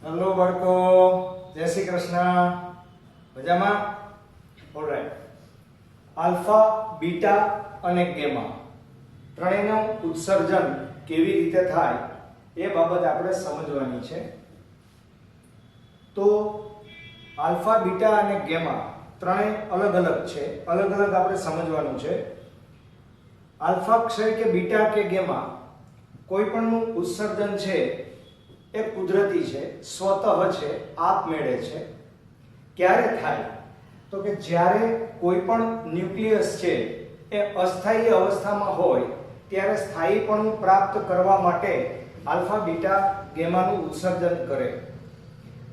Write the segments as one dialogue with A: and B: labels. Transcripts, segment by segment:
A: Hello બાળકો, જય શ્રી કૃષ્ણ. મજામાં? ઓલરાઈટ. આલ્ફા, બીટા અને ગેમા ત્રણેયનું ઉત્સર્જન કેવી રીતે થાય એ બાબત આપણે સમજવાની છે. તો આલ્ફા, બીટા અને ગેમા ત્રણેય અલગ અલગ છે. અલગ અલગ આપણે સમજવાનું છે. આલ્ફા ક્ષય કે બીટા કે ગેમા કોઈ પણનું ઉત્સર્જન છે એ કુદરતી છે, સ્વતઃ છે, આપમેળે છે. ક્યારે થાય તો કે જ્યારે કોઈ પણ ન્યુક્લિયસ છે એ અસ્થાયી અવસ્થામાં હોય ત્યારે સ્થાયીપણું પ્રાપ્ત કરવા માટે આલ્ફા, બીટા, ગેમાનું ઉત્સર્જન કરે.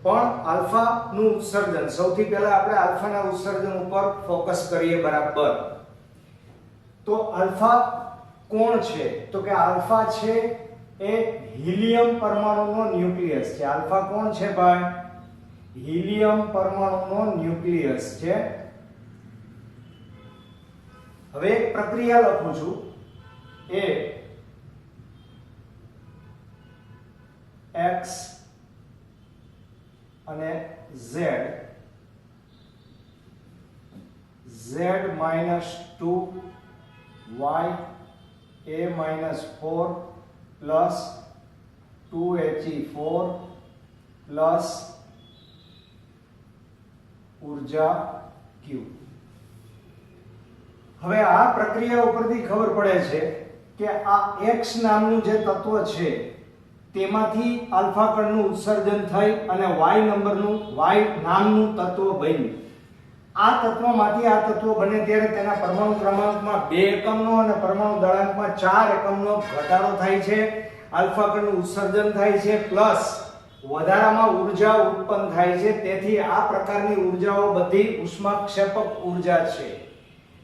A: પણ આલ્ફાનું ઉત્સર્જન, સૌથી પહેલા આપણે આલ્ફાના ઉત્સર્જન ઉપર ફોકસ કરીએ. બરાબર. તો આલ્ફા કોણ છે? તો કે આલ્ફા છે એ હિલિયમ પરમાણુનો ન્યુક્લિયસ છે. આલ્ફા કોણ છે ભાઈ? હિલિયમ પરમાણુનો ન્યુક્લિયસ છે. હવે એક પ્રક્રિયા લખું છું. એ x અને z -2 y a-4 plus 2He4 plus ઊર્જા Q. હવે આ પ્રક્રિયા ઉપરથી ખબર પડે છે કે આ X નામનું જે તત્વ છે તેમાંથી આલ્ફા કણનું ઉત્સર્જન થઈ અને Y નામનું તત્વ બન્યું. આ તત્વમાંથી આ તત્વ બને ત્યારે તેના પરમાણુ ક્રમાંકમાં 2 એકમનો અને પરમાણુ દળાંકમાં 4 એકમનો ઘટાડો થાય છે. આલ્ફા કણનું ઉત્સર્જન થાય છે પ્લસ વધારામાં ઊર્જા ઉત્પન્ન થાય છે. તેથી આ પ્રકારની ઊર્જાઓ બધી ઉષ્માક્ષેપક ઊર્જા છે.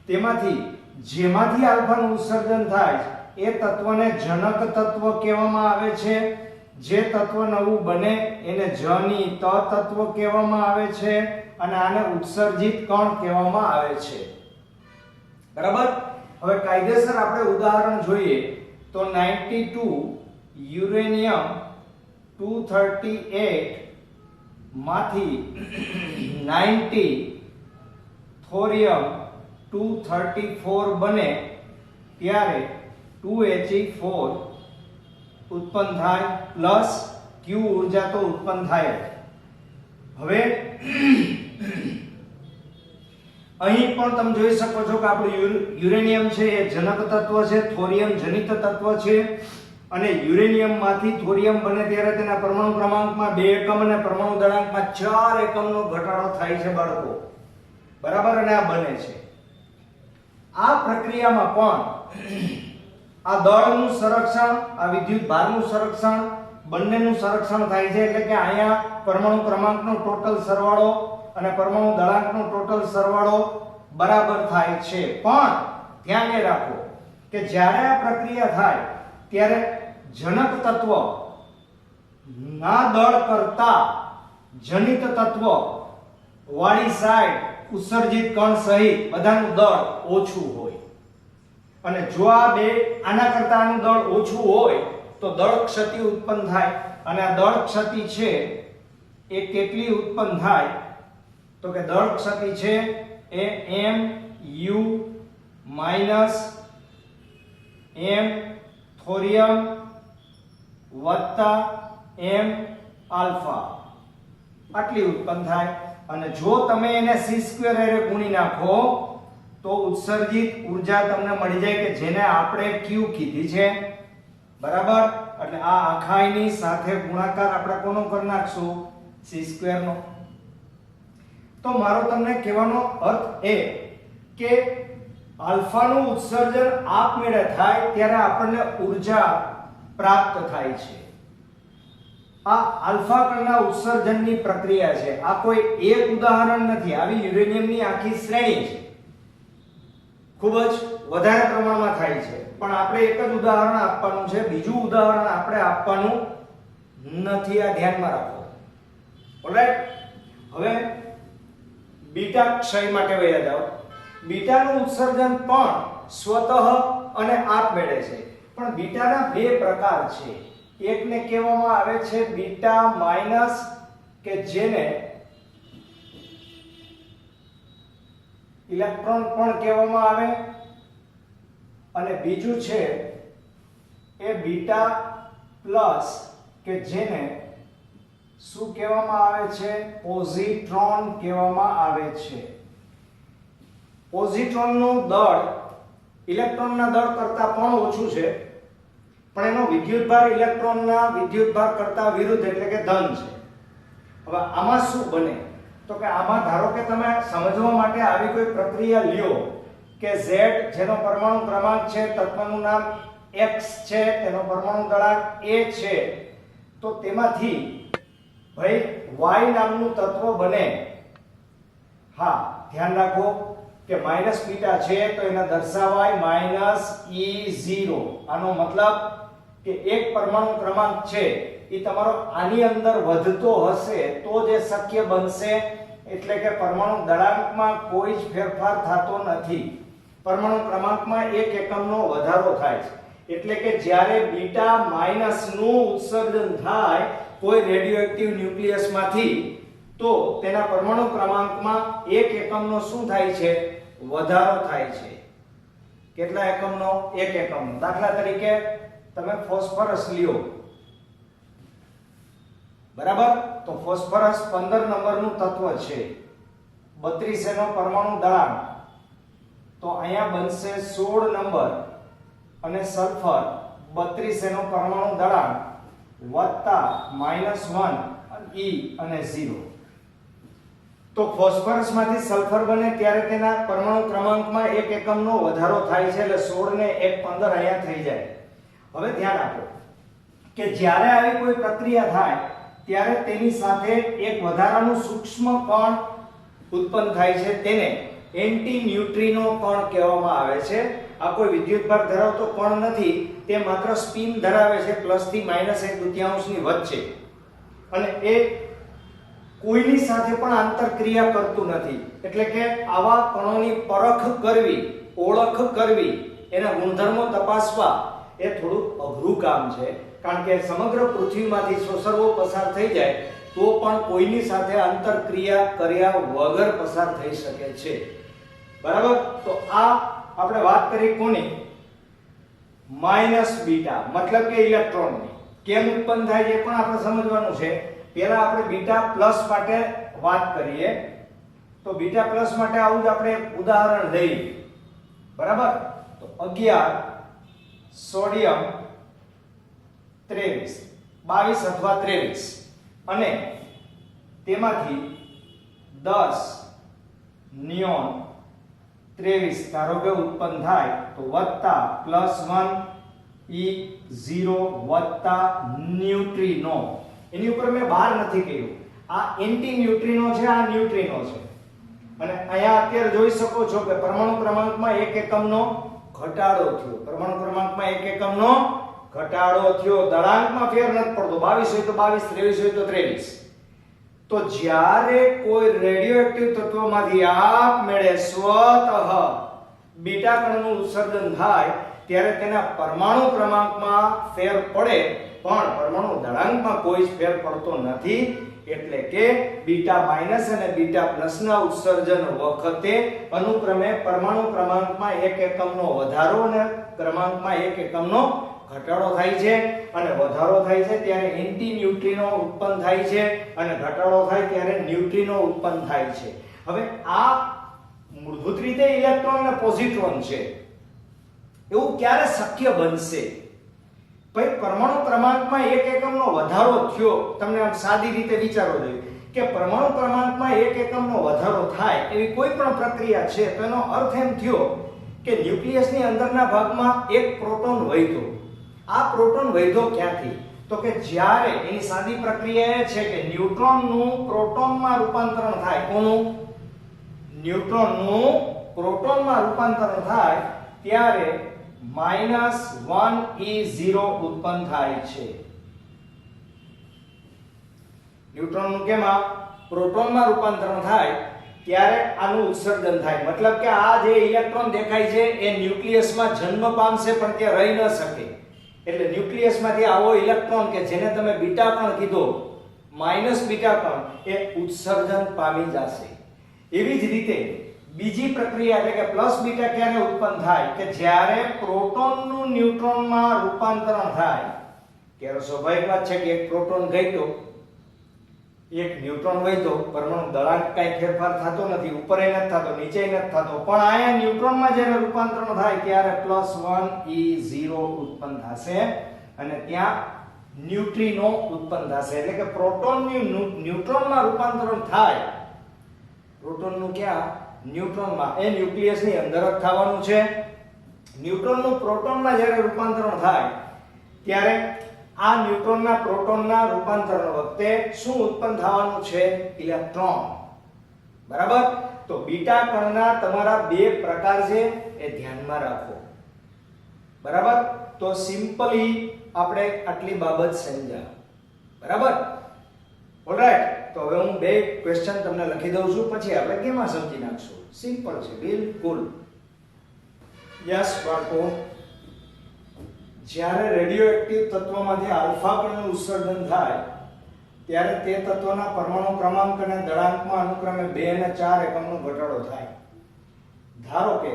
A: તેમાંથી જેમાંથી આલ્ફાનું ઉત્સર્જન થાય એ તત્વને જનક તત્વ કહેવામાં આવે છે. જે તત્વ નવું બને એને જની તત્વ કહેવામાં આવે છે અને આને ઉત્સર્જિત કણ કહેવામાં આવે છે. બરાબર. હવે કાયદેસર આપણે ઉદાહરણ જોઈએ તો 92 યુરેનિયમ 238 માંથી 90 થોરિયમ 234 બને ત્યારે 2He4 ઉત્પન્ન થાય પ્લસ Q ઊર્જા તો ઉત્પન્ન થાય. હવે અહીં પણ તમે જોઈ શકો છો કે આપણું યુરેનિયમ છે એ જનક તત્વ છે, થોરિયમ જનિત તત્વ છે અને યુરેનિયમ માંથી થોરિયમ બને ત્યારે તેના પરમાણુ ક્રમાંકમાં 2 એકમ અને પરમાણુ દળાંકમાં 4 એકમનો ઘટાડો થાય છે બાળકો. બરાબર. અને આ બને છે. આ પ્રક્રિયામાં પણ આ દળનું સંરક્ષણ, આ વિદ્યુત ભારનું સંરક્ષણ, બંનેનું સંરક્ષણ થાય છે. એટલે કે અહીંયા પરમાણુ ક્રમાંકનો ટોટલ સરવાળો અને પરમાણુ દળાંકનો ટોટલ સરવાળો બરાબર થાય છે. પણ ધ્યાન રાખો કે જ્યારે આ પ્રક્રિયા થાય ત્યારે જનક તત્વ ના દળ કરતા જનિત તત્વ વાળી સાઈડ ઉત્સર્જિત કણ સહિત બધાનું દળ ઓછું હોય. અને જો આ બે આના કરતા આનું દળ ઓછું હોય તો દળ ક્ષતિ ઉત્પન્ન થાય. અને આ દળ ક્ષતિ છે એ કેટલી ઉત્પન્ન થાય તો કે દળ ક્ષતિ છે એ Mu minus M થોરિયમ વત્તા M આલ્ફા આટલી ઉત્પન્ન થાય. અને જો તમે એને c² હારે ગુણી નાખો તો ઉત્સર્જિત ઊર્જા તમને મળી જાય કે જેને આપણે Q કીધી છે. બરાબર. એટલે આ આખાઈની સાથે ગુણાકાર આપણે કોનો કરી નાખશું? c² નો. તો મારો તમને કહેવાનો અર્થ એ કે આલ્ફાનું ઉત્સર્જન આપમેળે થાય ત્યારે આપણને ઊર્જા પ્રાપ્ત થાય છે. આ આલ્ફા કણના ઉત્સર્જનની પ્રક્રિયા છે. આ કોઈ એક ઉદાહરણ નથી. આવી યુરેનિયમની આખી શ્રેણી છે. ખૂબ જ વધારે પ્રમાણમાં થાય છે. પણ આપણે એક જ ઉદાહરણ આપવાનું છે. બીજું ઉદાહરણ આપણે આપવાનું નથી. આ ધ્યાનમાં રાખો. ઓલરાઈટ. હવે બીટા ક્ષય માટે વયા જાઓ. બીટાનું ઉત્સર્જન પણ સ્વતઃ અને આપમેળે છે. પણ બીટાના બે પ્રકાર છે. એકને કહેવામાં આવે છે બીટા માઇનસ કે જેને ઇલેક્ટ્રોન પણ કહેવામાં આવે, અને બીજું છે એ બીટા પ્લસ કે જેને શું કહેવામાં આવે છે? પોઝિટ્રોન કહેવામાં આવે છે. પોઝિટ્રોનનું દળ ઇલેક્ટ્રોનના દળ કરતા પણ ઓછું છે, પણ એનો વિદ્યુતભાર ઇલેક્ટ્રોનના વિદ્યુતભાર કરતા વિરુદ્ધ એટલે કે ધન છે. હવે આમાં શું બને? તો કે આમાં ધારો કે તમે સમજવા માટે આવી કોઈ પ્રક્રિયા લ્યો કે Z જેનો પરમાણુ ક્રમાંક છે, તત્વનું નામ X છે, તેનો પરમાણુ દળાંક A છે, તો તેમાંથી ભાઈ Y નામનું તત્વ બને. હા, ધ્યાન રાખો કે માઈનસ બીટા છે તો એને દર્શાવાય -E0. આનો મતલબ કે એક પરમાણુ ક્રમાંક છે એ તમારો આની અંદર વધતો હશે તો જે શક્ય બનશે, એટલે કે પરમાણુ દળાંકમાં કોઈ જ ફેરફાર થતો નથી. પરમાણુ ક્રમાંકમાં 1 એકમનો વધારો થાય છે, એટલે કે જ્યારે બીટા માઈનસ નું ઉત્સર્જન થાય કોઈ રેડિયોએક્ટિવ ન્યુક્લિયસમાંથી, તો તેના પરમાણુ ક્રમાંકમાં 1 એકમનો શું થાય છે? વધારો થાય છે. કેટલા એકમનો? 1 એકમનો. દાખલા તરીકે તમે ફોસ્ફરસ લ્યો, બરાબર? તો ફોસ્ફરસ 15 નંબરનું તત્વ છે, 32 એનો પરમાણુ દળાંક, તો અહીંયા બનશે 16 નંબર, અને સલ્ફર 32 એનો પરમાણુ દળાંક વત્તા -1 E અને 0. તો ફોસ્ફરસમાંથી સલ્ફર બને ત્યારે તેના પરમાણુ ક્રમાંકમાં 1 એકમનો વધારો થાય છે, એટલે 16 ને 1 15 અહીંયા થઈ જાય. હવે ધ્યાન આપો કે જ્યારે આવી કોઈ પ્રક્રિયા થાય ત્યારે તેની સાથે એક વધારાનું સૂક્ષ્મ કણ ઉત્પન્ન થાય છે, તેને એન્ટી ન્યુટ્રિનો કણ કહેવામાં આવે છે. આ કોઈ વિદ્યુતભાર ધરાવતો કણ નથી, તે માત્ર સ્પિન ધરાવે છે +થી -1/2 ની વચ્ચે, અને એ કોઈની સાથે પણ આંતરક્રિયા કરતું નથી. એટલે કે આવા કણોની પરખ કરવી, ઓળખ કરવી, એના ગુણધર્મો તપાસવા એ થોડું અઘરું કામ છે, કારણ કે સમગ્ર પૃથ્વીમાંથી સોસર્વો પસાર થઈ જાય તો પણ કોઈની સાથે આંતરક્રિયા કર્યા વગર પસાર થઈ શકે છે. બરાબર? તો આ આપણે વાત કરી કોની? માઈનસ બીટા, મતલબ કે ઇલેક્ટ્રોનની. કેમ ઉત્પન્ન થાય છે પણ આપણે સમજવાનું છે. પહેલા આપણે બીટા પ્લસ માટે વાત કરીએ. તો બીટા પ્લસ માટે આવું જ આપણે ઉદાહરણ લઈએ. બરાબર? તો 11 સોડિયમ 23, 22 અથવા 23, અને તેમાંથી 10 નિયોન 23 ધારો કે ઉત્પન્ન થાય, તો વત્તા +1 E0 વત્તા ન્યુટ્રિનો. એની ઉપર મેં બહાર નથી કહ્યું, આ એન્ટી ન્યુટ્રિનો છે, આ ન્યુટ્રિનો છે. અને અહીંયા અત્યારે જોઈ શકો છો કે પરમાણુ ક્રમાંકમાં 1 એકમનો ઘટાડો થયો. પરમાણુ ક્રમાંકમાં 1 એકમનો ઘટાડો થયો. દળાંકમાં ફેર નથી પડતો, 22 હોય તો 22, 23 હોય તો 23. તો જ્યારે કોઈ રેડિયોએક્ટિવ તત્વમાંથી આપમેળે સ્વતઃ બીટા કણનું ઉત્સર્જન થાય ત્યારે તેના પરમાણુ ક્રમાંકમાં ફેર પડે, પણ પરમાણુ દળાંકમાં કોઈ જ ફેર પડતો નથી. એટલે કે બીટા માઈનસ અને બીટા પ્લસ ના ઉત્સર્જન વખતે અનુક્રમે પરમાણુ ક્રમાંકમાં 1 એકમનો વધારો અને ક્રમાંકમાં 1 એકમનો ઘટાડો થાય છે. અને વધારો થાય છે ત્યારે એન્ટી ન્યુટ્રિનો ઉત્પન્ન થાય છે, અને ઘટાડો થાય ત્યારે ન્યુટ્રિનો ઉત્પન્ન થાય છે. હવે આ મૂળભૂત રીતે ઇલેક્ટ્રોન અને પોઝિટ્રોન છે. એવું ક્યારે શક્ય બનશે? ભાઈ પરમાણુ ક્રમાંકમાં 1 એકમનો વધારો થયો. તમને આમ સાદી રીતે વિચારો જોઈએ કે પરમાણુ ક્રમાંકમાં 1 એકમનો વધારો થાય એવી કોઈ પણ પ્રક્રિયા છે, તો એનો અર્થ એમ થયો કે ન્યુક્લિયસની અંદરના ભાગમાં એક પ્રોટોન વધ્યો. આ પ્રોટોન વધ્યો ક્યાંથી? તો કે જ્યારે એની સાદી પ્રક્રિયા એ છે કે ન્યુટ્રોનનું પ્રોટોનમાં રૂપાંતરણ થાય. કોનું? ન્યુટ્રોનનું પ્રોટોનમાં રૂપાંતરણ થાય ત્યારે -1E0 ઉત્પન્ન થાય છે. ન્યુટ્રોનનું કેમાં? પ્રોટોનમાં રૂપાંતરણ થાય ત્યારે આનું ઉત્સર્જન થાય. મતલબ કે આ જે ઇલેક્ટ્રોન દેખાય છે એ ન્યુક્લિયસમાં જન્મ પામશે પણ તે રહી ન શકે. એટલે ન્યુક્લિયસમાંથી આવો ઇલેક્ટ્રોન કે જેને તમે બીટા કણ કીધો, માઈનસ બીટા કણ, એ ઉત્સર્જન પામી જશે. એવી જ રીતે બીજી પ્રક્રિયા એટલે કે પ્લસ બીટા ક્યારે ઉત્પન્ન થાય કે જ્યારે પ્રોટોનનું ન્યુટ્રોનમાં રૂપાંતરણ થાય. ત્યારે સ્વાભાવિક વાત છે કે એક પ્રોટોન ગયો, એક ન્યુટ્રોન વહ્યો, પરમાણુ દળાંક કાંઈ ફેરફાર થતો નથી, ઉપર એ નથી થતો, નીચે નથી થતો, પણ આયા ન્યુટ્રોનમાં જ્યારે રૂપાંતરણ થાય ત્યારે +1 E0 ઉત્પન્ન થશે અને ત્યાં ન્યુટ્રિનો ઉત્પન્ન થશે. એટલે કે પ્રોટોનનું ન્યુટ્રોનમાં રૂપાંતરણ થાય, પ્રોટોનનું ક્યાં? ન્યુટ્રોનમાં. એ ન્યુક્લિયસની અંદર જ થવાનું છે. ન્યુટ્રોનનું પ્રોટોનમાં જ્યારે રૂપાંતરણ થાય ત્યારે આ ન્યુટ્રોનના પ્રોટોનના રૂપાંતરણ વખતે શું ઉત્પન્ન થવાનું છે? ઇલેક્ટ્રોન. બરાબર? તો બીટા કણના તમારા બે પ્રકાર છે, એ ધ્યાનમાં રાખો. બરાબર? તો સિમ્પલી આપણે આટલી બાબત સમજ્યા. બરાબર? ઓલરાઈટ. તો હવે હું બે ક્વેશ્ચન તમને લખી દઉં છું, પછી આપણે કેમાં સમજી નાખશું. સિમ્પલ છે બિલકુલ. યસ બાળકો, જ્યારે રેડિયોએક્ટિવ તત્વોમાંથી આલ્ફા કણનું ઉત્સર્જન થાય ત્યારે તે તત્વના પરમાણુ ક્રમાંક અને દળાંકમાં અનુક્રમે 2 અને 4 એકમનો ઘટાડો થાય. ધારો કે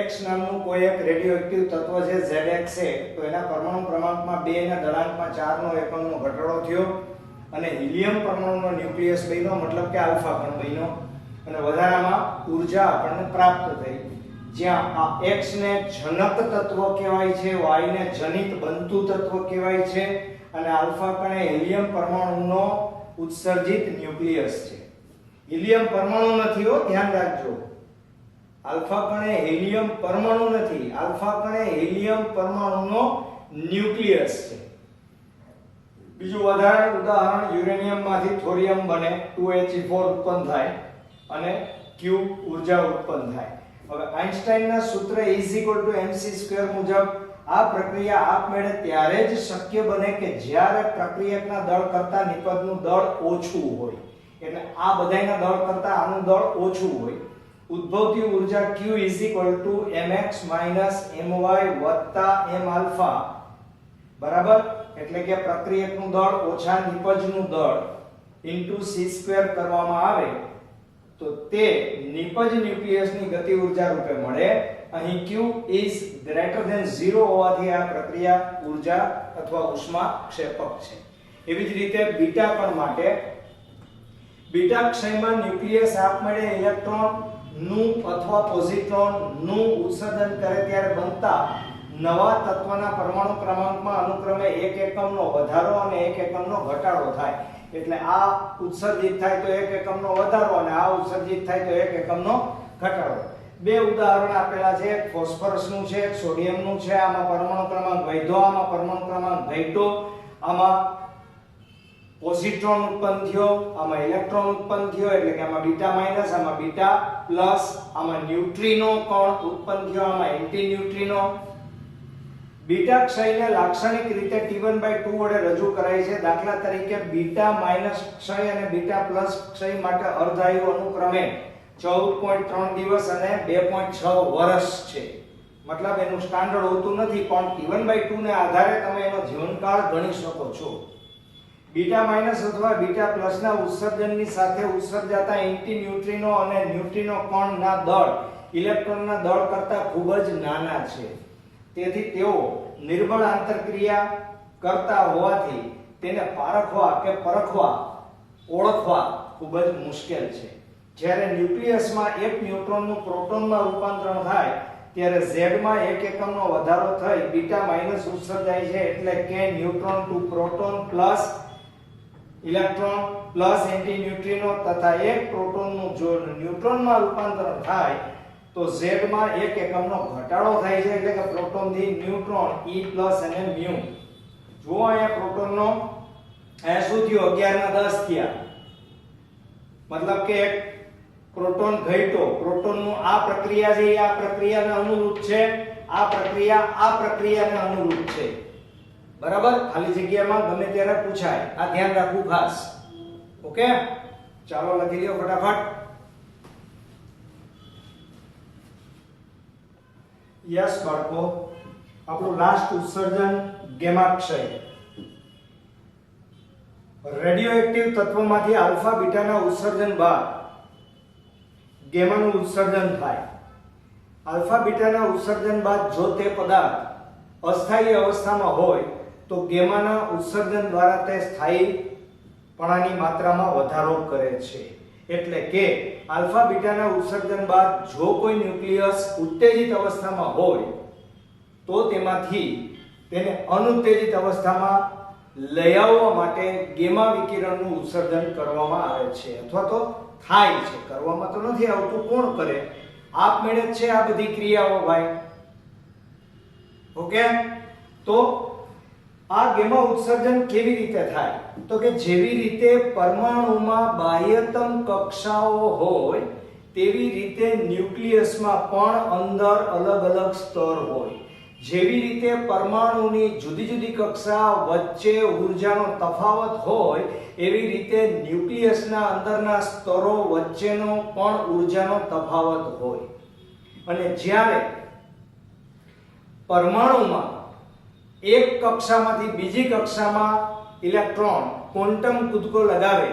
A: X નામનું કોઈ એક રેડિયોએક્ટિવ તત્વ છે ZX છે, તો એના પરમાણુ ક્રમાંકમાં 2 અને દળાંકમાં 4 નો એકમનો ઘટાડો થયો અને હિલિયમ પરમાણુનો ન્યુક્લિયસ બન્યો, મતલબ કે આલ્ફા કણ બન્યો અને વધારામાં ઊર્જા આપણને પ્રાપ્ત થઈ. જ્યાં આ X ને જનક તત્વ કહેવાય છે, Y ને જનિત બનતું તત્વ કહેવાય છે અને આલ્ફા કણ એ હિલિયમ પરમાણુનો ઉત્સર્જિત ન્યુક્લિયસ છે. હિલિયમ પરમાણુ નથી હો, ધ્યાન રાખજો. આલ્ફા કણ એ હિલિયમ પરમાણુ નથી, આલ્ફા કણ એ હિલિયમ પરમાણુનો ન્યુક્લિયસ છે. બીજું ઉદાહરણ યુરેનિયમમાંથી થોરિયમ બને, 2He4 ઉત્પન્ન થાય અને Q ઊર્જા ઉત્પન્ન થાય. હવે આઇન્સ્ટાઈનના સૂત્ર E=mc² મુજબ આ પ્રક્રિયા આપમેળે ત્યારે જ શક્ય બને કે જ્યારે પ્રક્રિયકના દળ કરતા નિપજનું દળ ઓછું હોય. એટલે આ બધાયના દળ કરતા આનું દળ ઓછું હોય. ઉદ્ભવતી ઊર્જા Q mx my m બરાબર? એટલે કે પ્રક્રિયકનું દળ ઓછા નિપજનું દળ c² કરવામાં આવે તો તે નિપજ ન્યુક્લિયસની ગતિ ઊર્જા રૂપે મળે. અહીં Q is greater than 0 હોવાથી આ પ્રક્રિયા ઊર્જા અથવા ઉષ્માક્ષેપક છે. એવી જ રીતે બીટા કણ માટે બીટા ક્ષયમાં ન્યુક્લિયસ આપમેળે ઇલેક્ટ્રોન નું અથવા પોઝિટ્રોન નું ઉત્સર્જન કરે ત્યારે બનતા નવા તત્વના પરમાણુ ક્રમાંકમાં અનુક્રમે 1 એકમનો વધારો અને 1 એકમનો ઘટાડો થાય. એટલે આ ઉત્સર્જિત થાય તો 1 એકમનો વધારો અને આ ઉત્સર્જિત થાય તો 1 એકમનો ઘટાડો. બે ઉદાહરણ આપેલા છે, એક ફોસ્ફરસનું છે, એક સોડિયમનું છે. આમાં પરમાણુ ક્રમાંક વધ્યો, આમાં પરમાણુ ક્રમાંક ઘટ્યો. આમાં પોઝિટ્રોન ઉત્પન્ન થયો, આમાં ઇલેક્ટ્રોન ઉત્પન્ન થયો, એટલે કે આમાં બીટા માઈનસ, આમાં બીટા પ્લસ, આમાં ન્યુટ્રિનો કણ ઉત્પન્ન થયો, આમાં એન્ટી ન્યુટ્રિનો. બીટા ક્ષયને લાક્ષણિક રીતે T1/2 વડે રજૂ કરાય છે. દાખલા તરીકે બીટા માઈનસ ક્ષય અને બીટા પ્લસ ક્ષય માટે અર્ધાયુ અનુક્રમે 14.3 દિવસ અને 2.6 વર્ષ છે. મતલબ એનું સ્ટાન્ડર્ડ હોતું નથી, પણ T1/2 ને આધારે તમે એનો જીવનકાળ ગણી શકો છો. બીટા માઈનસ અથવા બીટા પ્લસના ઉત્સર્જનની સાથે ઉત્સર્જાતા એન્ટી ન્યુટ્રિનો અને ન્યુટ્રિનો કણના દળ ઇલેક્ટ્રોનના દળ કરતાં ખૂબ જ નાના છે. તેથી તેઓ નિર્બળ આંતરક્રિયા કરતા હોવાથી તેને પારખવા કે પરખવા, ઓળખવા ખૂબ જ મુશ્કેલ છે. જ્યારે ન્યુક્લિયસમાં એક ન્યુટ્રોનનું પ્રોટોનમાં રૂપાંતરણ થાય ત્યારે Z માં 1 એકમનો વધારો થઈ બીટા માઈનસ ઉત્સર્જાય છે. એટલે કે neutron to proton plus electron plus anti neutrino તથા એક પ્રોટોનનું જો ન્યુટ્રોનમાં રૂપાંતરણ થાય તો Z માં 1 એકમનો ઘટાડો થાય છે. એટલે કે પ્રોટોન થી ન્યુટ્રોન E+ અને μ. જો અહીંયા પ્રોટોનનો અહીંયા શું થયું? 11 ના 10 થયા. મતલબ કે એક પ્રોટોન ઘટ્યો. પ્રોટોનનું આ પ્રક્રિયા છે, આ પ્રક્રિયાને અનુરૂપ છે. આ પ્રક્રિયાને અનુરૂપ છે. બરાબર? ખાલી જગ્યામાં ગમે ત્યારે પૂછાય. આ ધ્યાન રાખવું ખાસ. ઓકે, ચાલો લખી લ્યો ફટાફટ. યસ બાળકો, આપણું લાસ્ટ ઉત્સર્જન ગેમાક્ષય. રેડિયો એક્ટિવ તત્વોમાંથી આલ્ફા બીટાના ઉત્સર્જન બાદ ગેમાનું ઉત્સર્જન થાય. આલ્ફા બીટાના ઉત્સર્જન બાદ જો તે પદાર્થ અસ્થાયી અવસ્થામાં હોય તો ગેમાના ઉત્સર્જન દ્વારા તે સ્થાયીપણાની માત્રામાં વધારો કરે છે. એટલે કે આલ્ફા બીટાના ઉત્સર્જન બાદ જો કોઈ ન્યુક્લિયસ ઉત્તેજિત અવસ્થામાં હોય તો તેમાંથી તેને અનુત્તેજિત અવસ્થામાં લઈ આવવા માટે ગેમા વિકિરણનું ઉત્સર્જન કરવામાં આવે છે અથવા તો થાય છે. કરવામાં તો નથી આવતું, કોણ કરે? આપમેળે જ છે આ બધી ક્રિયાઓ ભાઈ. ઓકે, તો આ ગેમા ઉત્સર્જન કેવી રીતે થાય? તો કે જેવી રીતે પરમાણુમાં બાહ્યતમ કક્ષાઓ હોય તેવી રીતે ન્યુક્લિયસમાં પણ અંદર અલગ અલગ સ્તર હોય. જેવી રીતે પરમાણુની જુદી જુદી કક્ષા વચ્ચે ઊર્જાનો તફાવત હોય એવી રીતે ન્યુક્લિયસના અંદરના સ્તરો વચ્ચેનો પણ ઊર્જાનો તફાવત હોય. અને જ્યારે પરમાણુમાં એક કક્ષામાંથી બીજી કક્ષામાં ઇલેક્ટ્રોન ક્વોન્ટમ કૂદકો લગાવે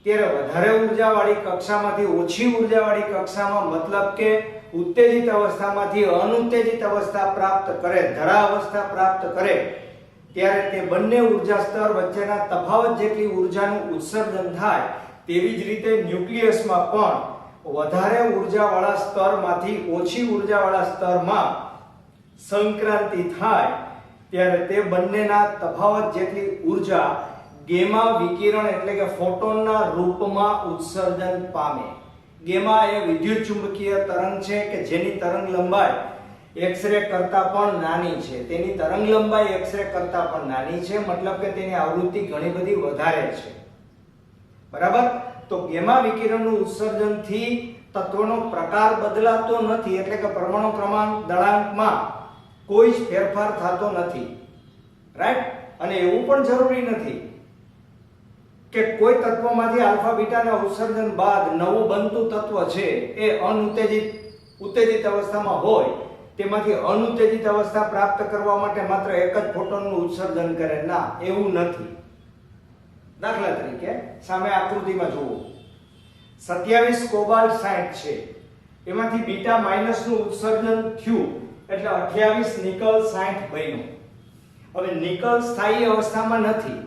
A: ત્યારે વધારે ઊર્જાવાળી કક્ષામાંથી ઓછી ઊર્જાવાળી કક્ષામાં, મતલબ કે ઉત્તેજિત અવસ્થામાંથી અનુત્તેજિત અવસ્થા પ્રાપ્ત કરે, ધરા અવસ્થા પ્રાપ્ત કરે, ત્યારે તે બંને ઊર્જા સ્તર વચ્ચેના તફાવત જેટલી ઊર્જાનું ઉત્સર્જન થાય. તેવી જ રીતે ન્યુક્લિયસમાં પણ વધારે ઊર્જાવાળા સ્તરમાંથી ઓછી ઊર્જાવાળા સ્તરમાં સંક્રાંતિ થાય ત્યારે તે બંનેના તફાવત જેટલી ઊર્જા ગેમા વિકિરણ એટલે કે ફોટોનના રૂપમાં ઉત્સર્જન પામે. ગેમા એ વિદ્યુત ચુંબકીય તરંગ છે કે જેની તરંગ લંબાઈ એક્સ-રે કરતા પણ નાની છે. તેની તરંગ લંબાઈ એક્સ-રે કરતા પણ નાની છે, મતલબ કે તેની આવૃત્તિ ઘણી બધી વધારે છે. બરાબર? તો ગેમા વિકિરણનું ઉત્સર્જનથી તત્વનો પ્રકાર બદલાતો નથી, એટલે કે પરમાણુ ક્રમાંક દળાંકમાં કોઈ જ ફેરફાર થતો નથી. રાઈટ? અને એવું પણ જરૂરી નથી કે કોઈ તત્વમાંથી આલ્ફા બીટાના ઉત્સર્જન બાદ નવું બનતું તત્વ છે એ ઉત્તેજિત અવસ્થામાં હોય તેમાંથી અનુત્તેજિત અવસ્થા પ્રાપ્ત કરવા માટે માત્ર એક જ ફોટોનનું ઉત્સર્જન કરે. ના, એવું નથી. દાખલા તરીકે સામે આકૃતિમાં જુઓ, 27 કોબાલ્ટ 60 છે, એમાંથી બીટા માઈનસનું ઉત્સર્જન થયું એટલે 28 નિકલ 60 બન્યું. હવે નિકલ સ્થાયી અવસ્થામાં નથી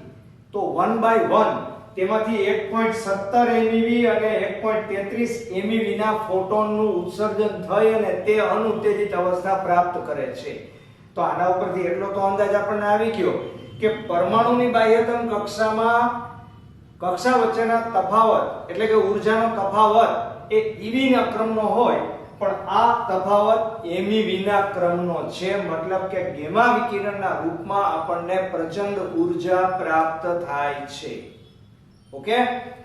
A: તો 1/1 તેમાંથી 1.17 MeV અને 1.33 MeV ના ફોટોનનું ઉત્સર્જન થઈ અને તે અનુત્તેજિત અવસ્થા પ્રાપ્ત કરે છે. તો આના ઉપરથી એટલો તો અંદાજ આપણને આવી ગયો કે પરમાણુની બાહ્યતમ કક્ષામાં કક્ષા વચ્ચેના તફાવત એટલે કે ઊર્જાનો તફાવત એ EV ના ક્રમનો હોય, પણ આ તફાવત MeV ના ક્રમનો છે. મતલબ કે ગેમા વિકિરણના રૂપમાં આપણને પ્રચંડ ઊર્જા પ્રાપ્ત થાય છે. ઓકે,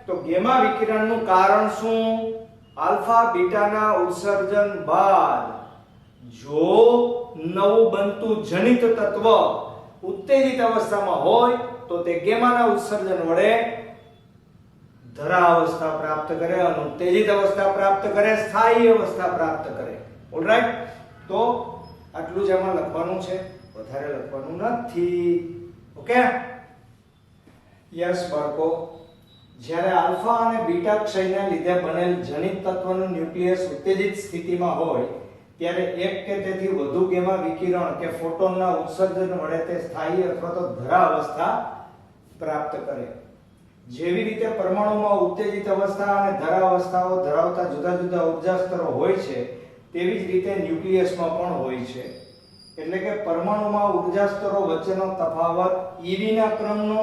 A: તો ગેમા વિકિરણનું કારણ શું? આલ્ફા બીટાના ઉત્સર્જન બાદ જો નવું બનતું જનિત તત્વ ઉત્તેજિત અવસ્થામાં હોય તો તે ગેમાના ઉત્સર્જન વડે ધરા અવસ્થા પ્રાપ્ત કરે, અનુત્તેજિત અવસ્થા પ્રાપ્ત કરે, સ્થાયી અવસ્થા પ્રાપ્ત કરે. ઓલરાઈટ? તો આટલું જ એમાં લખવાનું છે, વધારે લખવાનું નથી. ઓકે? યસ બાળકો, જ્યારે આલ્ફા અને બીટા ક્ષયના લીધે બનેલ જનિત તત્વનું ન્યુક્લિયસ ઉત્તેજિત સ્થિતિમાં હોય ત્યારે એક કે તેથી વધુ ગેમા વિકિરણ કે ફોટોનના ઉત્સર્જન વડે તે સ્થાયી અથવા તો ધરા અવસ્થા પ્રાપ્ત કરે. જેવી રીતે પરમાણુમાં ઉત્તેજિત અવસ્થા અને ધરા અવસ્થાઓ ધરાવતા જુદા જુદા ઊર્જા સ્તરો હોય છે તેવી જ રીતે ન્યુક્લિયસમાં પણ હોય છે. એટલે કે પરમાણુમાં ઊર્જા સ્તરો વચ્ચેનો તફાવત EV ના ક્રમનો,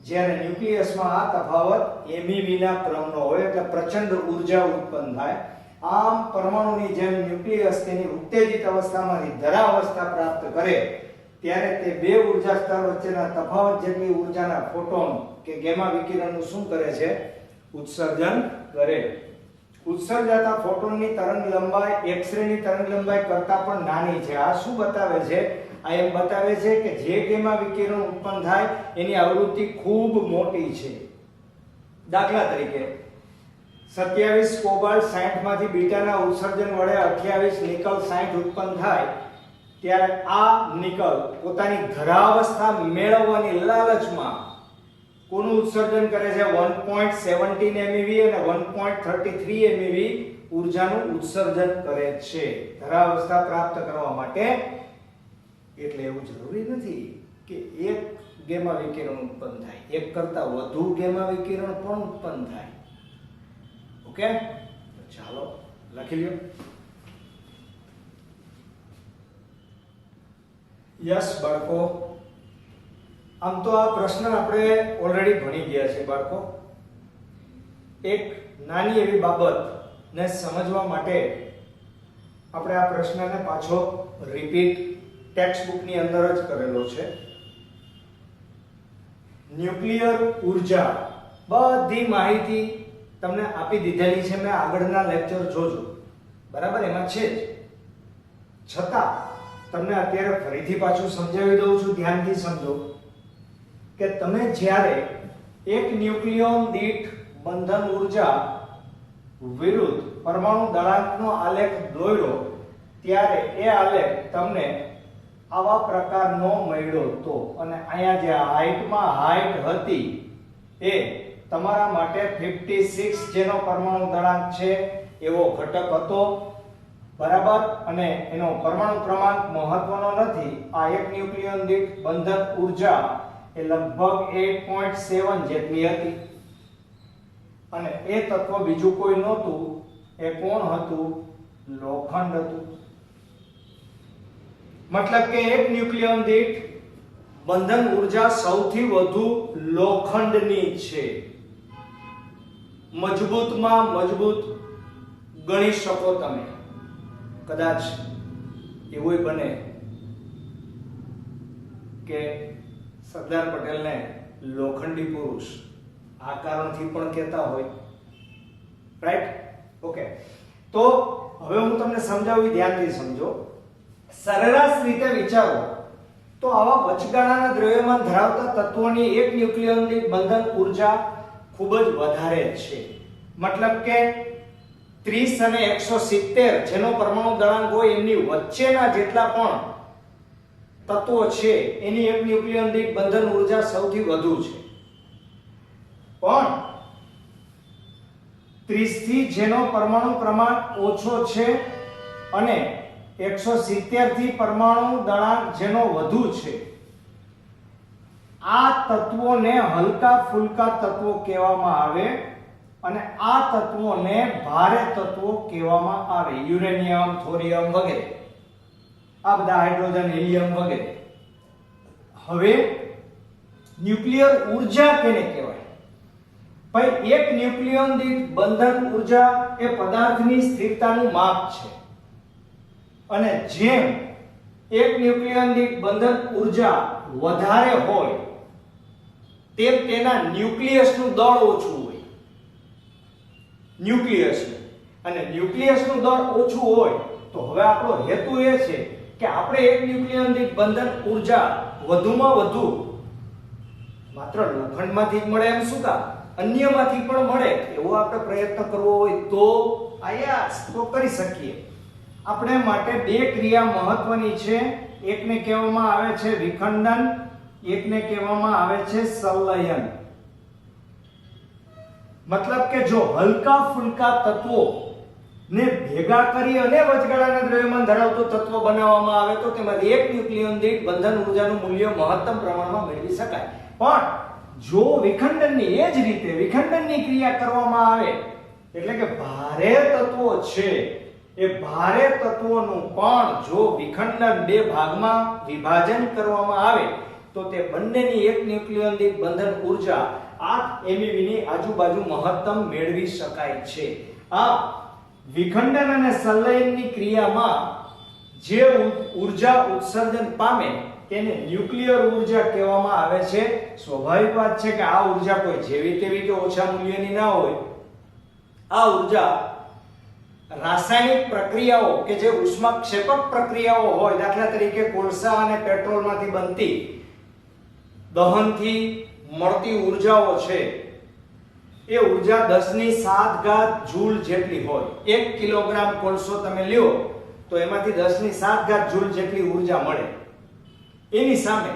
A: જ્યારે ન્યુક્લિયસમાં આ તફાવત MeV ના ક્રમનો હોય એટલે પ્રચંડ ઊર્જા ઉત્પન્ન થાય. આમ પરમાણુની જેમ ન્યુક્લિયસ તેની ઉત્તેજિત અવસ્થામાંથી ધરા અવસ્થા પ્રાપ્ત કરે ત્યારે તે બે ઊર્જા સ્તર વચ્ચેના તફાવત જેટલી ઊર્જાના ફોટોન કે ગેમા વિકિરણનું શું કરે છે? ઉત્સર્જન કરે. ઉત્સર્જાતા ફોટોનની તરંગ લંબાઈ એક્સ-રે ની તરંગ લંબાઈ કરતા પણ નાની છે. આ શું બતાવે છે? આ એમ બતાવે છે કે જે ગેમા વિકિરણ ઉત્પન્ન થાય એની આવૃત્તિ ખૂબ મોટી છે. દાખલા તરીકે 27 કોબાલ્ટ 60 માંથી બીટાના ઉત્સર્જન વડે 28 નિકલ 60 ઉત્પન્ન થાય ત્યારે આ નિકલ પોતાની ધરાવસ્થા મેળવવાની લાલચમાં કોનું ઉત્સર્જન કરે છે? 1.17 MeV અને 1.33 MeV ઊર્જાનું ઉત્સર્જન કરે છે ધરાવસ્થા પ્રાપ્ત કરવા માટે. એટલે એવું જરૂરી નથી કે એક ગેમા વિકિરણ ઉત્પન્ન થાય, એક કરતા વધુ ગેમા વિકિરણ પણ ઉત્પન્ન થાય. ઓકે, ચાલો લખી લ્યો. યસ બાળકો, આમ તો આ પ્રશ્ન આપણે ઓલરેડી ભણી ગયા છે બાળકો. એક નાની એવી બાબતને સમજવા માટે આપણે આ પ્રશ્નને પાછો રિપીટ ટેક્સ્ટ બુકની અંદર જ કરેલો છે. ન્યુક્લિયર ઉર્જા બધી માહિતી તમને આપી દીધેલી છે, મેં આગળના લેક્ચર જોજો, બરાબર, એમાં છે જ. છતાં તમને અત્યારે ફરીથી પાછું સમજાવી દઉં છું, ધ્યાનથી સમજો કે તમે જ્યારે એક ન્યુક્લિયોન દીઠ બંધન ઉર્જા વિરુદ્ધ પરમાણુ દળાંકનો આલેખ દોર્યો ત્યારે એ આલેખ તમને આવા પ્રકારનો મળ્યો હતો. અને અહીંયા જે હાઈટમાં હાઈટ હતી એ તમારા માટે 56 જેનો પરમાણુ દળાંક છે એવો ઘટક હતો, બરાબર. અને એનો પરમાણુ ક્રમાંક મહત્વનો નથી. આ એક ન્યુક્લિયોન દીઠ બંધન ઉર્જા એ લગભગ 8.7 જેટલી હતી. અને એ તત્વ બીજું કોઈ નહોતું, એ કોણ હતું? લોખંડ હતું. મતલબ કે એક ન્યુક્લિયોન દીઠ બંધન ઉર્જા સૌથી વધુ લોખંડની છે. મજબૂતમાં મજબૂત ગણી શકો તમે. કદાચ એવું બને કે સરદાર પટેલને લોખંડી પુરુષ આ કારણથી પણ કહેતા હોય, રાઈટ? ઓકે, તો હવે હું તમને સમજાવું, ધ્યાનથી સમજો. સરેરાશ રીતે વિચારો તો આવા વચગાળાના દ્રવ્યમાન ધરાવતા તત્વોની એક ન્યુક્લિયોન દીઠ બંધન ઉર્જા ખૂબ જ વધારે છે. મતલબ કે 30 અને 170 જેનો પરમાણુ દળાંક હોય એમની વચ્ચેના જેટલા પણ તત્વો છે એની એક ન્યુક્લિયોન દીઠ બંધન ઉર્જા સૌથી વધુ છે. પણ 30 થી જેનો પરમાણુ ક્રમાંક ઓછો છે અને 170 થી પરમાણુ દળાંક જેનો વધુ છે, આ તત્વોને હલકા ફુલકા તત્વો કહેવામાં આવે અને આ તત્વોને ભારે તત્વો કહેવામાં આવે. યુરેનિયમ, થોરિયમ વગેરે, આ બધા હાઇડ્રોજન, હિલિયમ વગેરે. હવે ન્યુક્લિયર ઉર્જા કેને કહેવાય? ભાઈ, એક ન્યુક્લિયોન દીઠ બંધન ઉર્જા એ પદાર્થની સ્થિરતાનું માપ છે. અને જેમ એક ન્યુક્લિયોન દીઠ બંધન ઉર્જા વધારે હોય તેમ તેના ન્યુક્લિયસનું દળ ઓછું હોય. અને ન્યુક્લિયસનું દળ ઓછું હોય તો હવે આપણો હેતુ એ છે કે આપણે એક ન્યુક્લિયોન દીઠ બંધન ઉર્જા વધુમાં વધુ માત્ર લોખંડમાંથી જ મળે એમ શું કામ, અન્યમાંથી પણ મળે એવો આપણે પ્રયત્ન કરવો હોય તો આયાસ તો કરી શકીએ. આપણે માટે બે ક્રિયા મહત્વની છે. એકને કહેવામાં આવે છે વિખંડન, એકને કહેવામાં આવે છે સંલયન. મતલબ કે જો હલકા ફુલકા તત્વો ને ભેગા કરી અને વચગાળાના દ્રવ્યમાન ધરાવતું તત્વ બનાવવામાં આવે તો તેમાંથી એક ન્યુક્લિયોન દીઠ બંધન ઉર્જાનું મૂલ્ય મહત્તમ પ્રમાણમાં મેળવી શકાય. પણ જો વિખંડનની એ જ રીતે વિખંડનની ક્રિયા કરવામાં આવે એટલે કે ભારે તત્વો છે એ ભારે તત્વોનું પણ જો વિખંડન બે ભાગમાં વિભાજન કરવામાં આવે તો તે બંનેની એક ન્યુક્લિયોન દીઠ બંધન ઉર્જા 8 MeV ની આજુબાજુ મહત્તમ મેળવી શકાય છે. આ વિખંડન અને સંલયનની ક્રિયામાં જે ઉર્જા ઉત્સર્જન પામે તેને ન્યુક્લિયર ઉર્જા કહેવામાં આવે છે. સ્વાભાવિક વાત છે કે આ ઉર્જા કોઈ જેવી તેવી કે ઓછા મૂલ્યની ના હોય. આ ઉર્જા રાસાયણિક પ્રક્રિયાઓ કે જે ઉષ્માક્ષેપક પ્રક્રિયાઓ હોય, દાખલા તરીકે કોલસા અને પેટ્રોલમાંથી બનતી દહનથી મળતી ઉર્જાઓ છે, એ ઉર્જા 10 ની 7 ઘાત જૂલ જેટલી હોય. 1 કિલોગ્રામ કોલસો તમે લ્યો તો એમાંથી 10 ની 7 ઘાત જૂલ જેટલી ઉર્જા મળે. એની સામે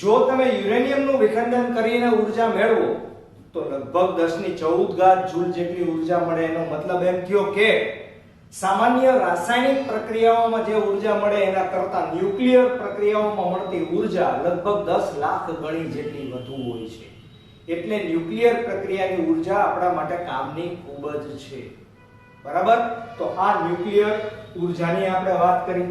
A: જો તમે યુરેનિયમનું વિખંડન કરીને ઉર્જા મેળવો તો લગભગ 10 ની 14 ઘાત જૂલ જેટલી ઉર્જા મળે. એનો મતલબ એમ થયો કે સામાન્ય રાસાયણિક પ્રક્રિયાઓમાં જે ઉર્જા મળે એના કરતા ન્યુક્લિયર પ્રક્રિયાઓમાં મળતી ઉર્જા લગભગ 10 લાખ ગણી જેટલી વધુ હોય છે. એટલે ન્યુક્લિયર પ્રક્રિયાની ઉર્જા આપણા માટે કામની ખૂબ જ છે. બરાબર? તો આ ન્યુક્લિયર ઉર્જાની આપણે વાત કરી.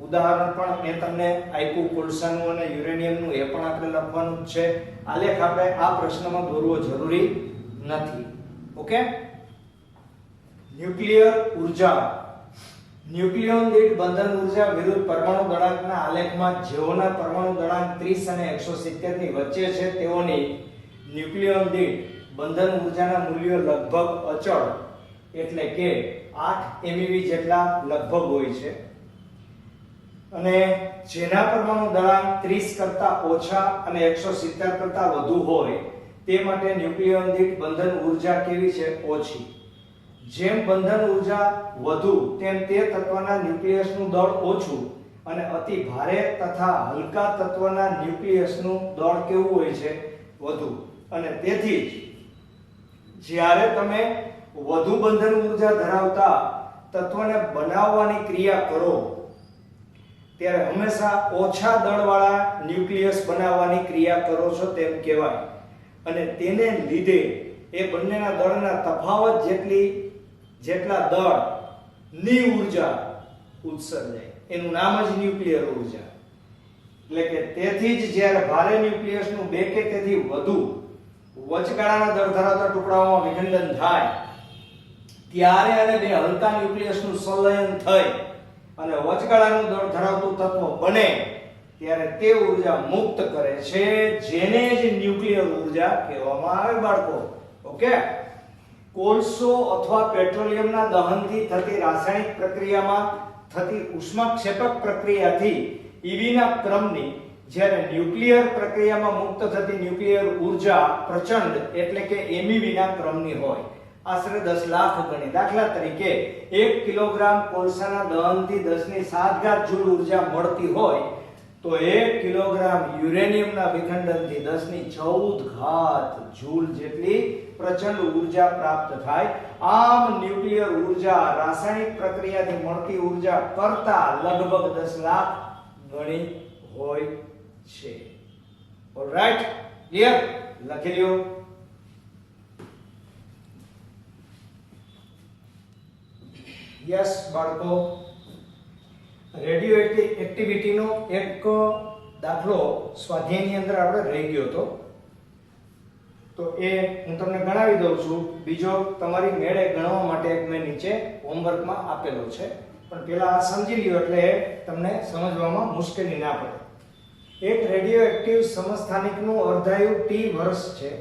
A: ઉદાહરણ પણ મેં તમને આપ્યું કોલસાનું અને યુરેનિયમનું, એ પણ આપણે લખવાનું જ છે. આલેખ આપણે આ પ્રશ્નમાં દોરવો જરૂરી નથી. ઓકે? ન્યુક્લિયર ઉર્જા, ન્યુક્લિયોન દીઠ બંધન ઉર્જા વિરુદ્ધ પરમાણુ દળાંકના આલેખમાં જેઓના પરમાણુ દળાંક 30 અને 170 ની વચ્ચે છે તેઓની ન્યુક્લિયોન દીઠ બંધન ઉર્જાના મૂલ્યો લગભગ અચળ એટલે કે 8 MeV જેટલા લગભગ હોય છે. અને જેના પરમાણુ દળાંક 30 કરતા ઓછા અને 170 કરતા વધુ હોય તે માટે ન્યુક્લિયોન દીઠ બંધન ઉર્જા કેવી છે? ઓછી. જેમ બંધન ઉર્જા વધુ તેમ તે તત્વના ન્યુક્લિયસનું દળ ઓછું અને અતિ ભારે તથા હલકા તત્વના ન્યુક્લિયસનું દળ કેવું હોય છે? વધુ. અને તેથી જ જ્યારે તમે વધુ બંધન ઉર્જા ધરાવતા તત્વને બનાવવાની ક્રિયા કરો ત્યારે હંમેશા ઓછા દળવાળા ન્યુક્લિયસ બનાવવાની ક્રિયા કરો છો તેમ કહેવાય. અને તેને લીધે એ બંનેના દળના તફાવત જેટલા દળની ઉર્જા ઉત્સર્જાય. એનું નામ જ ન્યુક્લિયર ઉર્જા. એટલે કે તેથી જ જ્યારે ભારે ન્યુક્લિયસનું 2 કે તેથી વધુ વચગાળાના દળ ધરાવતા ટુકડાઓમાં વિખંડન થાય ત્યારે અને બે હલકા ન્યુક્લિયસનું સંલયન થઈ અને વચગાળાનું દળ ધરાવતું તત્વ બને ત્યારે તે ઉર્જા મુક્ત કરે છે, જેને જ ન્યુક્લિયર ઉર્જા કહેવામાં આવે બાળકો. ઓકે? કોલસો અથવા પેટ્રોલિયમના દહનથી થતી રાસાયણિક પ્રક્રિયામાં થતી ઉષ્માક્ષેપક પ્રક્રિયાથી ઈવીના ક્રમની જ્યારે ન્યુક્લિયર પ્રક્રિયામાં મુક્ત થતી ન્યુક્લિયર ઉર્જા પ્રચંડ એટલે કે MeV ના ક્રમની હોય, આશરે 10 લાખ ગણી. દાખલા તરીકે 1 કિલોગ્રામ કોલસાના દહનથી 10 ની 7 ઘાત જૂલ ઉર્જા મળતી હોય તો 1 કિલોગ્રામ યુરેનિયમના વિખંડનથી 10 ની 14 ઘાત જૂલ જેટલી પ્રચંડ ઉર્જા પ્રાપ્ત થાય. આમ ન્યુક્લિયર ઉર્જા રાસાયણિક પ્રક્રિયાથી મળતી ઉર્જા કરતા લગભગ 10 લાખ ગણી હોય છે. ઓલરાઈટ? ક્લિયર? લખી લ્યો. યસ બાળકો, રેડિયો એક્ટિવિટીનો એક દાખલો સ્વાધ્યાયની અંદર આપણે રહી ગયો હતો, તો એ હું તમને ગણાવી દઉં છું. બીજો તમારી મેળે ગણવા માટે એક મેં નીચે હોમવર્કમાં આપેલો છે, પણ પહેલા આ સમજી લ્યો એટલે તમને સમજવામાં મુશ્કેલી ના પડે. એક રેડિયો એક્ટિવ સમસ્થાનિકનું અર્ધાયુ T વર્ષ છે.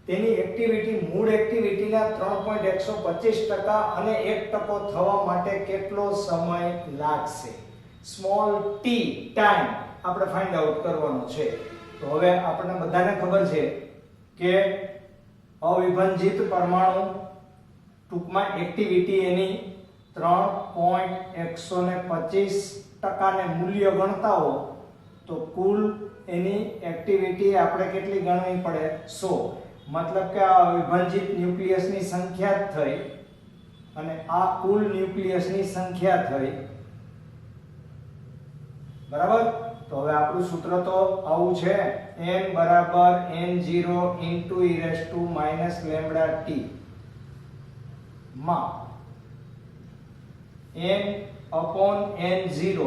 A: તેની એક્ટિવિટી મૂળ એક્ટિવિટીના 3.125% અને 1% થવા માટે કેટલો સમય લાગશે? સ્મોલ t ટાઈમ આપણે ફાઇન્ડ આઉટ કરવાનો છે. તો હવે આપણને બધાને ખબર છે કે અવિભાજિત પરમાણુ ટૂંકમાં એક્ટિવિટી એની 3.125% ને મૂલ્ય ગણતા હો તો કુલ એની એક્ટિવિટી આપણે કેટલી ગણવી પડે? 100. મતલબ કે આ અવિભાજિત ન્યુક્લિયસની સંખ્યા જ થઈ અને આ કુલ ન્યુક્લિયસની સંખ્યા થઈ. બરાબર? તો હવે આપણું સૂત્ર તો આવું છે, n બરાબર n0 * e λt માં n/n0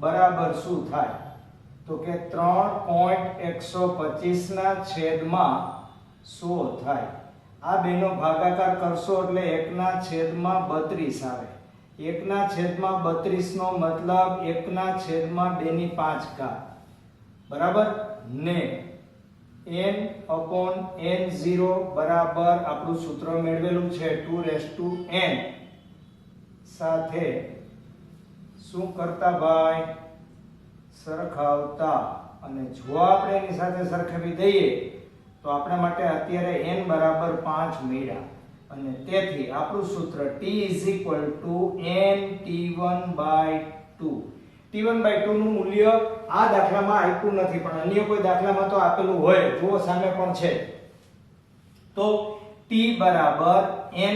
A: બરાબર શું થાય? તો કે 3.125 ના છેદમાં 100 થાય. આ બેનો ભાગાકાર કરશો એટલે 1/32 આવે. 1/32 નો મતલબ 1/2 બરાબર ને n/n0 બરાબર આપણું સૂત્ર મેળવેલું છે 2n સાથે શું કરતા ભાઈ? સરખાવતા. અને જો આપણે એની સાથે સરખાવી દઈએ તો આપણા માટે અત્યારે n બરાબર 5 મળ્યા. અને તેથી આપણું સૂત્ર t nt1/2. t1/2 નું મૂલ્ય આ દાખલામાં આપ્યું નથી, પણ અન્ય કોઈ દાખલામાં તો આપેલું હોય. જુઓ સામે પણ છે. તો t બરાબર n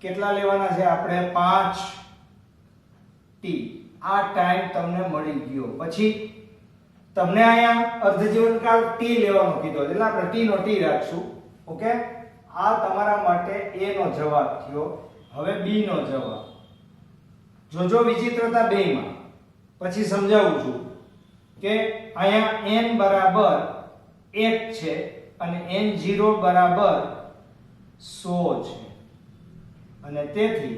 A: કેટલા લેવાના છે આપણે? 5t. આ ટાઈમ તમને મળી ગયો. પછી તમને અહીંયા અર્ધજીવનકાળ t લેવાનો કીધો, એટલે આપણે t નો t રાખશું. ઓકે, આ તમારા માટે a નો જવાબ થયો. હવે b નો જવાબ જોજો વિચિત્રતા બેયમાં, પછી સમજાવું છું કે અહીંયા n બરાબર 1 છે અને n0 બરાબર 100 છે, અને તેથી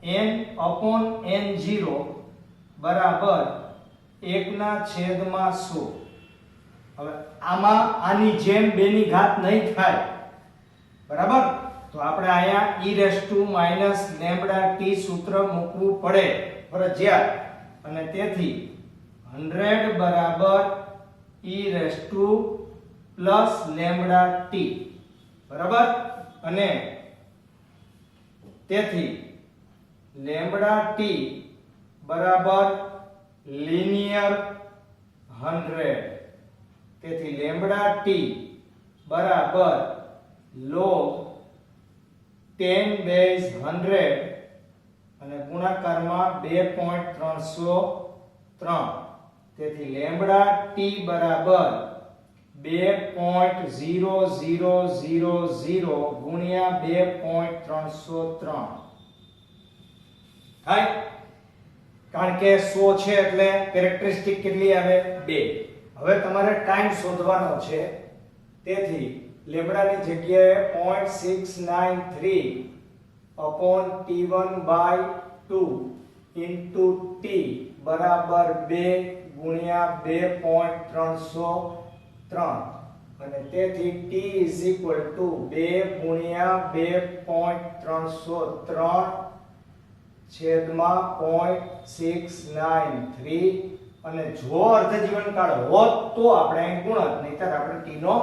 A: n/n0 બરાબર 1/100. હવે આમાં આની જેમ 2 ની ઘાત નહીં થાય, બરાબર? તો આપણે અહીંયા e−λt સૂત્ર મૂકવું પડે ફરજિયાત, અને તેથી 100 બરાબર e+λt, બરાબર? અને તેથી λt બરાબર લિનિયર 100. તેથી λt બરાબર log 10 બેઝ 100 અને ગુણાકારમાં 2.303. તેથી λt બરાબર 2.0000 ગુણ્યા 2.303 થાય, કારણ કે 100 છે એટલે કેરેક્ટરિસ્ટિક કેટલી આવે? 2. હવે તમારે ટાઈમ શોધવાનો છે, તેથી લેમ્બડાની જગ્યાએ 0.693/t1/2 t બરાબર 2 ગુણ્યા 2.303, અને તેથી t 2 ગુણ્યા 2.303 છેદમાં 0.693. અને જો અર્ધજીવનકાળ હોત તો આપણે અહીં ગુણત, નહીંતર આપણે t નો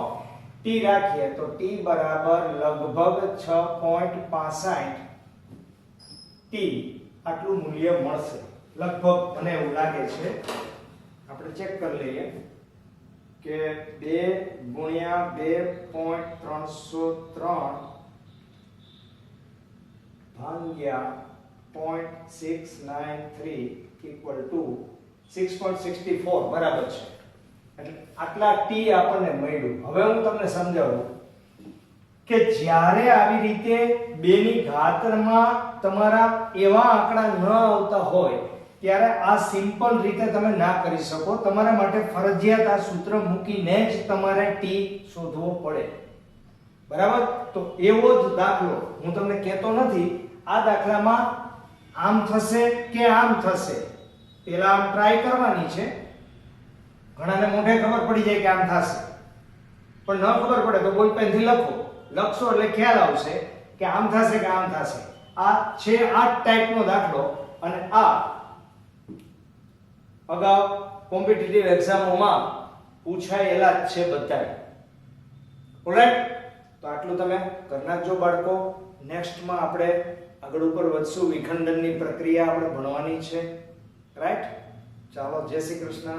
A: t રાખીએ તો t બરાબર લગભગ 6.65 t આટલું મૂલ્ય મળશે લગભગ, મને એવું લાગે છે. આપણે ચેક કરી લઈએ કે 2 ગુણ્યા 2.303 ભાગ્યા 0.693 equal to 6.64 બરાબર છે. એટલે આટલા t આપણને મળ્યું. હવે હું તમને સમજાવું કે જ્યારે આવી રીતે 2 ની ઘાતમાં તમારા એવા આંકડા ન આવતા હોય ત્યારે આ સિમ્પલ રીતે તમે ના કરી શકો. તમારા માટે ફરજિયાત આ સૂત્ર મૂકીને જ તમારે t શોધવો પડે, બરાબર? તો એવો જ દાખલો હું તમને કહેતો નથી. આ દાખલામાં આમ થશે કે આમ થશે, પેલા આમ ટ્રાય કરવાની છે. ઘણાને મોઢે ખબર પડી જાય કે આમ થશે, પણ ન ખબર પડે તો બોલ પેનથી લખશો એટલે ખ્યાલ આવશે કે આમ થશે કે આમ થશે. આ છે આ ટાઈપનો દાખલો, અને આ અગાઉ કોમ્પિટિટિવ એક્ઝામોમાં પૂછાયેલા જ છે બધા. ઓલરાઈટ, તો આટલું તમે કરી નાખજો બાળકો. નેક્સ્ટમાં આપણે આગળ ઉપર વધશું, વિખંડનની પ્રક્રિયા આપણે ભણવાની છે. રાઈટ? ચાલો, જય શ્રી કૃષ્ણ.